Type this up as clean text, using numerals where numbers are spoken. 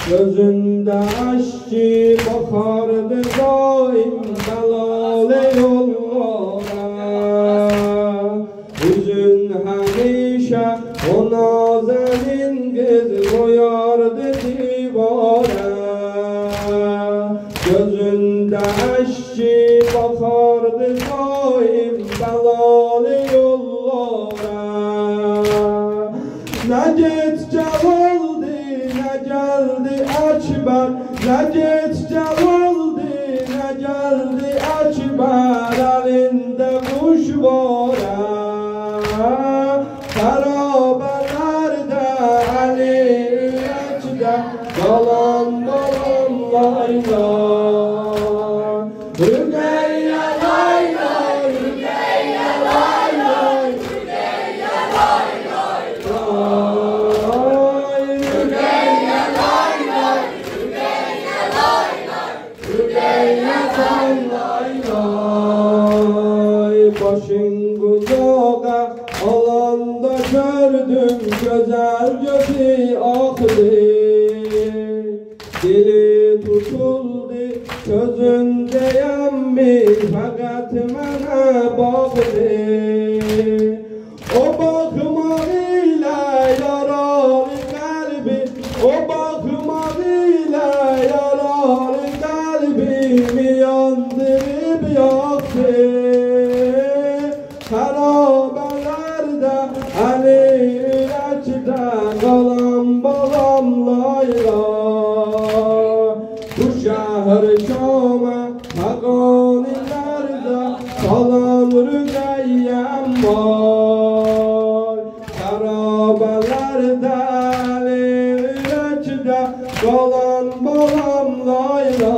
Gözünde aşçı bakardı daim dalale yollara. Yüzün hemşe o nazenin kız koyardı divara. Gözünde aşçı bakardı daim dalale yollara. Necet Ceval'di ne geldi açbar, Necet Ceval'di ne geldi açbar, elinde kuş bora. Harabelerde Ali İlaç'da dolan dolan layla. Rügeyye layla, Rügeyye layla, Rügeyye layla. Başın kucağa alanda gördüm güzel gözü aktı. Dili tutuldu gözünde yemmi fakat bana baktı. O bakımıyla yaralı kalbi, o bakımıyla yaralı kalbimi yandırıp yaktı. Harabelerde Ali İlaç'da kalan balam layla. Bu şehir Şam'a hakanilerde kalan rügeyyem var. Harabelerde Ali İlaç'da kalan balam layla.